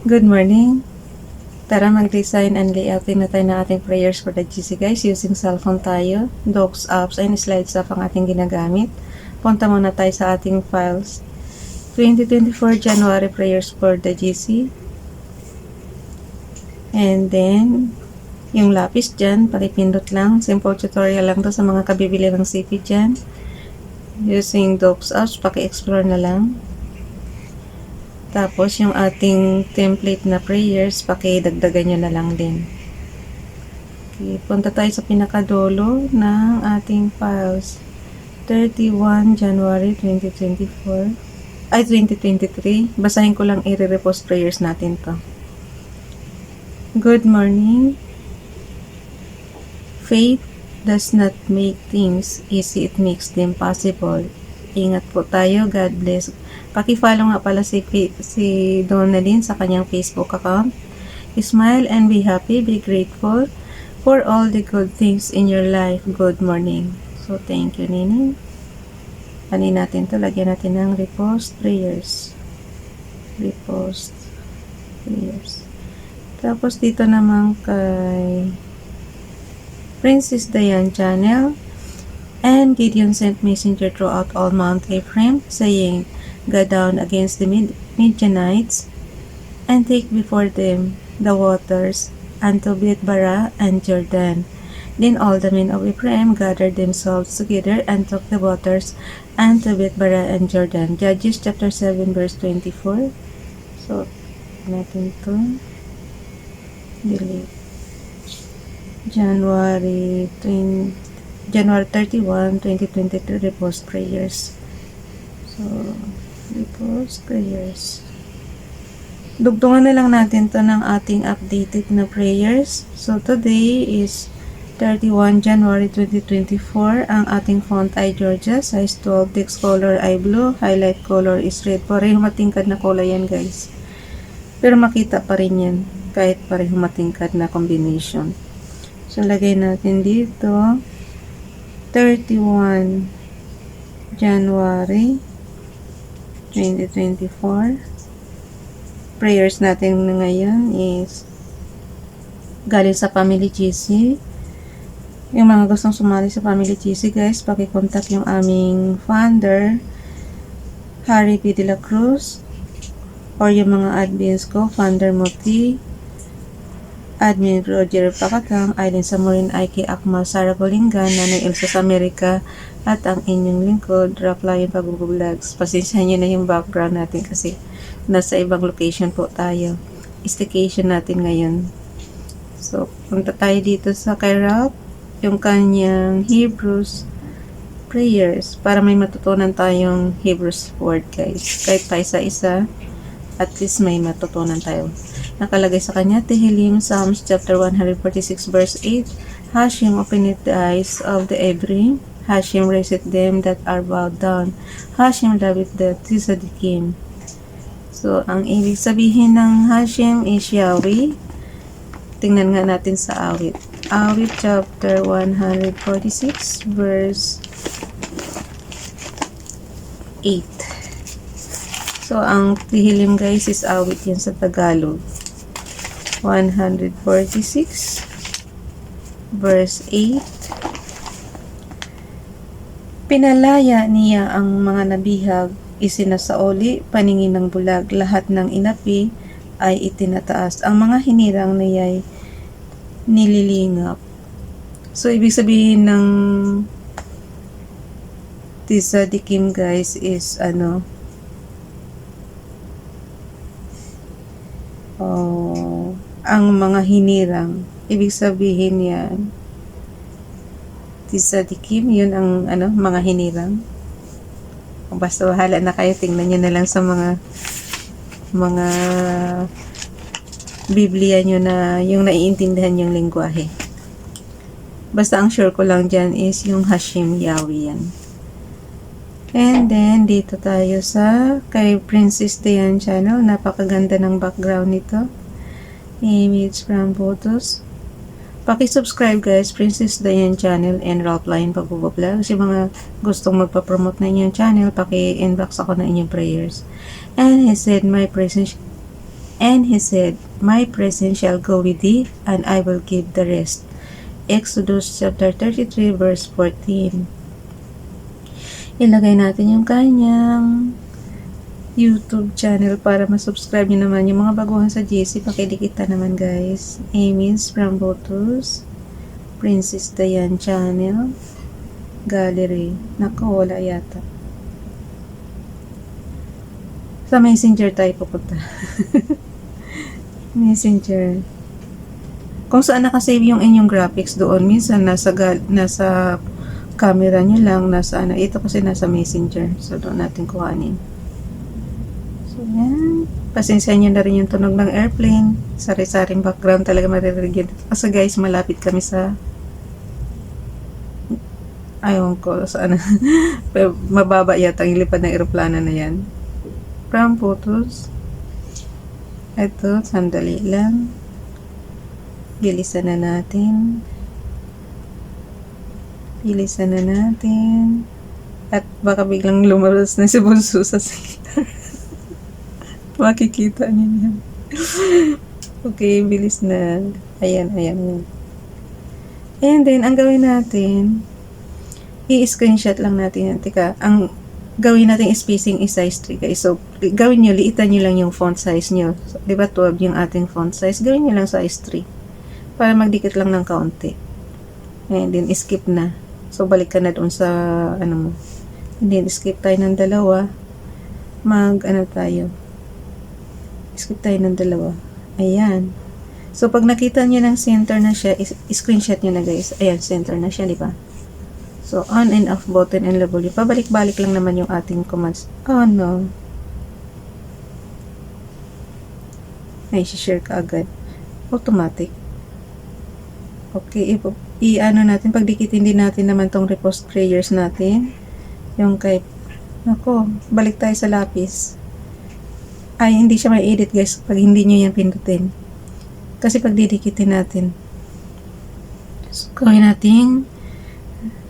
Good morning. Tara mag-design and layoutin na tayo ng ating prayers for the GC guys. Using cellphone tayo, docs, apps, and slides up ang ating ginagamit. Punta muna tayo sa ating files. 2024 January prayers for the GC. And then, yung lapis dyan, pakipindot lang. Simple tutorial lang to sa mga kabibili ng CP dyan. Using docs, apps, paki-explore na lang. Tapos, yung ating template na prayers, pakidagdagan nyo na lang din. Okay, punta tayo sa pinakadulo ng ating files. 31 January 2024. Ay, 2023. Basahin ko lang i-repost prayers natin to. Good morning. Faith does not make things easy. It makes them possible. Ingat po tayo. God bless. Paki-follow nga pala si Donalyn sa kanyang Facebook account. Smile and be happy. Be grateful for all the good things in your life. Good morning. So, thank you, Nini. Anin natin to. Lagyan natin ng repost prayers. Repost prayers. Tapos, dito naman kay Princess Diane Channel. And Gideon sent messenger throughout all Mount Ephraim, saying, Go down against the Midianites, and take before them the waters unto Betbara and Jordan. Then all the men of Ephraim gathered themselves together and took the waters unto Betbara and Jordan. Judges chapter 7 verse 24. So, natin to. Delete. January 31, 2023 repost prayers. So, repost prayers. Dugtungan na lang natin to ng ating updated na prayers. So, today is 31 January 2024. Ang ating font ay Georgia. Size 12. Text color ay blue. Highlight color is red. Pareho matingkad na kulay yan, guys. Pero makita pa rin yan. Kahit pareho matingkad na combination. So, lagay natin dito. 31 January 2024. Prayers natin ngayon is galing sa Family GC. Yung mga gustong sumali sa Family GC, guys, paki-contact yung aming founder, Harry P. De La Cruz, or yung mga admins ko, Founder Moti, Admin Roger Pakatang, Aileen Samurin, Aiki Akmal, Sarah Bolingan, Nanay Elsa sa Amerika, at ang inyong lingkod, Raplayan Pag-vlogs. Pasensyahan nyo na yung background natin kasi nasa ibang location po tayo. Staycation natin ngayon. So, punta tayo dito sa kay Ralph, yung kanyang Hebrews prayers, para may matutunan tayong Hebrews word, guys. Kahit tayo sa isa, at least may matutunan tayo. Nakalagay sa kanya, Tehillim, Psalms chapter 146 verse 8, Hashem openeth the eyes of the Ephraim, Hashem raiseth them that are bowed down, Hashem loveth the tzaddikim. So, ang ibig sabihin ng Hashem is Yahweh. Tingnan nga natin sa awit. Awit chapter 146 verse 8. So, ang Tehillim, guys, is awit yan sa Tagalog. 146 verse 8. Pinalaya niya ang mga nabihag, isinasaoli, paningin ng bulag, lahat ng inapi ay itinataas. Ang mga hinirang niya'y nililingap. So, ibig sabihin ng tzaddikim, guys, is ang mga hinirang. Ibig sabihin yan, tzaddikim, yun ang mga hinirang. Basta bahala na kayo, tingnan nyo na lang sa mga Biblia nyo na yung naiintindihan yung lingwahe. Basta ang sure ko lang dyan is yung Hashem Yahweh yan. And then, dito tayo sa kay Princess Diane Channel. Napakaganda ng background nito. Image from photos. Paki-subscribe, guys, Princess Diane Channel and Ralph Lion Pag-vlog. Kasi mga gustong magpa-promote na inyong channel, paki-inbox ako na inyong prayers. And he said, my presence And he said, My presence shall go with thee, and I will give the rest. Exodus chapter 33 verse 14. Ilagay natin yung kanyang YouTube channel para masubscribe nyo naman yung mga baguhan sa GC. Pakidikita naman guys. Amy's from Botus, Princess Diane channel, gallery. Naku, wala yata. Sa Messenger tayo pupunta. Messenger. Kung saan nakasave yung inyong graphics doon, minsan nasa camera nyo lang, nasa ano, ito kasi nasa Messenger. So, doon natin kuhanin. So, yan. Pasensya nyo na rin yung tunog ng airplane. Sari-saring background talaga maririnig yun. Kasi guys, malapit kami sa ayaw ko, saan mababa yata yung lipad ng aeroplano na yan. From photos. Ito, sandali lang. Bilisan na natin. Bilisan na natin. At baka biglang lumabas na si Bunso sa center. Makikita niyo yan. Okay, bilis na. Ayan, ayan. And then, ang gawin natin, i-screenshot lang natin yan. Tika, ang gawin natin spacing is size 3 guys. So, gawin nyo, liitan nyo lang yung font size nyo. So, diba 12 yung ating font size? Gawin nyo lang size 3. Para magdikit lang ng kaunti. And then, skip na. So, balik ka na doon sa, ano mo. And then, skip tayo ng dalawa. Skip tayo ng dalawa. Ayan. So, pag nakita nyo ng center na siya, screenshot nyo na guys. Ayan, center na siya, diba? So, on and off button and W. Pabalik-balik lang naman yung ating commands. Oh, no. Ay, share ka agad. Automatic. Okay, i-ano natin, pagdikitin din natin naman tong repost prayers natin. Yung kay, nako, balik tayo sa lapis. Ay, hindi siya may edit guys, pag hindi nyo yan pindutin. Kasi pag didikitin natin, so, gawin natin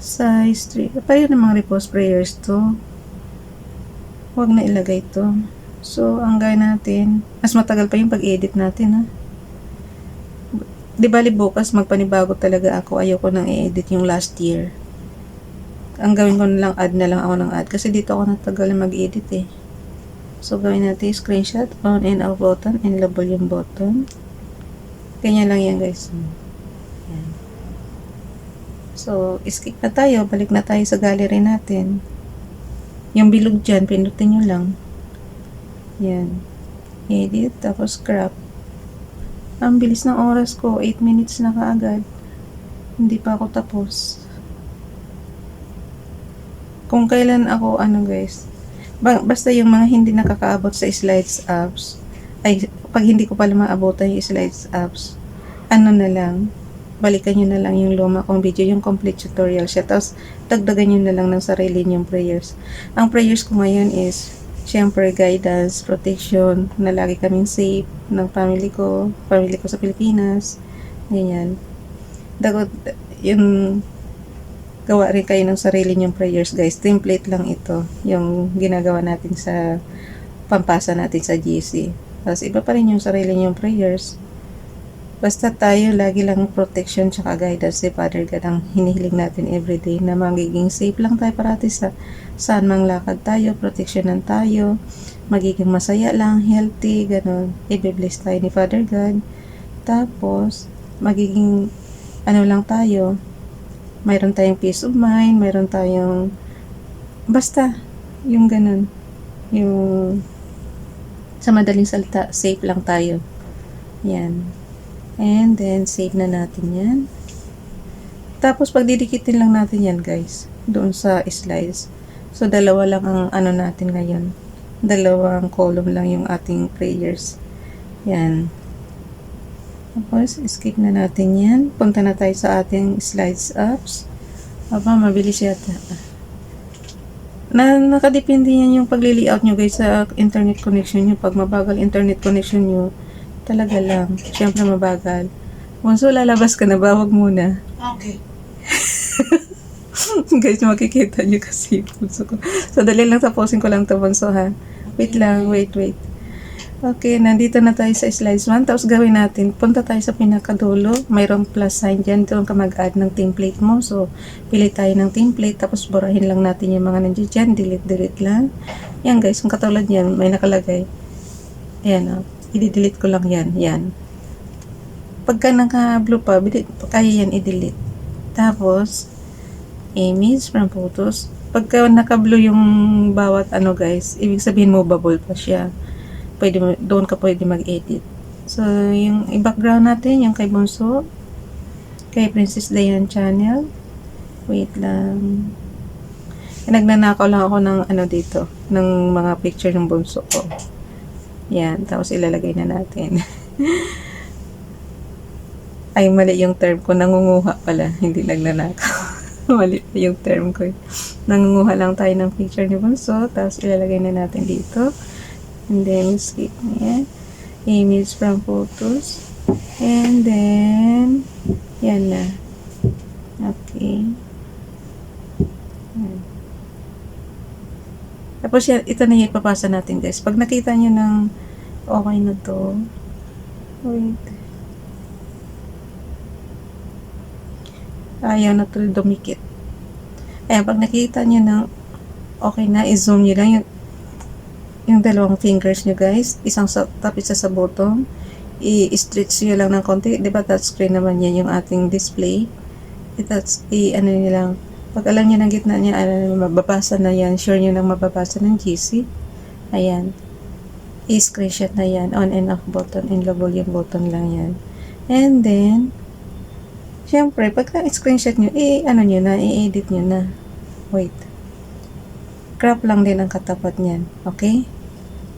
size 3. Pareho ng mga repost prayers to. Huwag na ilagay to. So, ang gawin natin, mas matagal pa yung pag-edit natin, ha. Di bali bukas magpanibago talaga ako. Ayoko nang i-edit yung last year. Ang gawin ko na lang, add na lang ako ng add. Kasi dito ako natagal mag-edit eh. So, gawin natin screenshot, on and off button, and label yung button. Ganyan lang yan guys. Yan. So, skip na tayo. Balik na tayo sa gallery natin. Yung bilog dyan, pindutin nyo lang. Yan. Edit, tapos crop. Ang bilis ng oras ko, 8 minutes na kaagad. Hindi pa ako tapos. Kung kailan ako, guys, basta yung mga hindi nakakaabot sa slides apps, ay, pag hindi ko pala maabotan yung slides apps, na lang, balikan nyo na lang yung luma kong video, yung complete tutorial siya, tapos dagdagan nyo na lang ng sarili nyong prayers. Ang prayers ko ngayon is, syempre, guidance, protection, na lagi kaming safe ng family ko sa Pilipinas, ganyan. Dagot, yung gawa rin kayo ng sarili nyong prayers, guys. Template lang ito, yung ginagawa natin sa pampasa natin sa GC. Tapos, iba pa rin yung sarili nyong prayers. Basta tayo, lagi lang protection tsaka guidance si Father God ang hinihiling natin everyday na magiging safe lang tayo parati sa saan mang lakad tayo, proteksyonan tayo, magiging masaya lang, healthy, ganun. I-bless tayo ni Father God. Tapos, magiging lang tayo, mayroon tayong peace of mind, mayroon tayong basta, yung ganun. Yung sa madaling salita, safe lang tayo. Yan. And then, save na natin yan. Tapos, pagdidikitin lang natin yan, guys. Doon sa slides. So, dalawa lang ang natin ngayon. Dalawang column lang yung ating prayers. Yan. Tapos, skip na natin yan. Punta na tayo sa ating slides apps. Aba, mabilis yata. Nakadepende yan yung pagli-layout nyo, guys, sa internet connection nyo. Pag mabagal internet connection nyo, talaga lang. Siyempre mabagal. Bunso, lalabas ka na ba? Wag muna. Okay. Guys, makikita nyo kasi bunso ko. So, dali lang tapusin ko lang ito, bunso, ha? Wait lang, wait. Okay, nandito na tayo sa slides 1. Tapos gawin natin, punta tayo sa pinakadulo. Mayroong plus sign dyan. Doon ka mag-add ng template mo. So, pili tayo ng template. Tapos burahin lang natin yung mga nandiyan dyan. Delete lang. Yan guys, kung katulad yan, may nakalagay. Ayan, i-delete ko lang yan. Yan. Pagka naka-blue pa, kaya yan i-delete. Tapos, image from photos. Pagka naka-blue yung bawat guys, ibig sabihin movable pa siya. Doon ka pwede mag-edit. So, yung i-background natin, yung kay Bunso, kay Princess Diane channel. Wait lang. Nagnanakaw lang ako ng dito, ng mga picture ng Bunso ko. Yan, tapos ilalagay na natin. Ay, mali yung term ko, nangunguha pala, hindi nagnanakaw. Mali yung term ko. Nangunguha lang tayo ng picture ni Bunso, tapos ilalagay na natin dito. And then, skip yan. Image from photos. And then, yan na. Okay. Yan. Tapos yan, ito na yung ipapasa natin guys. Pag nakita nyo ng okay na to, wait. Ayaw na to dumikit. Ayan, pag nakita nyo ng okay na, i-zoom nyo lang yung dalawang fingers nyo guys, isang sa top, isa sa bottom, i-stretch nyo lang ng konti, diba touchscreen naman yan yung ating display, ano nyo lang, pag alam nyo ng gitna niya, mababasa na yan, sure nyo nang mababasa ng GC, ayan, i-screenshot na yan, on and off button, and low volume button lang yan, and then, syempre, pagka screenshot nyo, i-edit nyo na, wait, crop lang din ang katapat niyan, okay?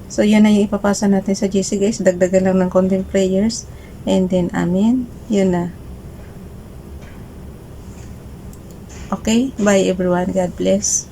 So, yun na yung ipapasa natin sa GC guys. Dagdagan lang ng content players. And then, amin. Yun na. Okay? Bye everyone. God bless.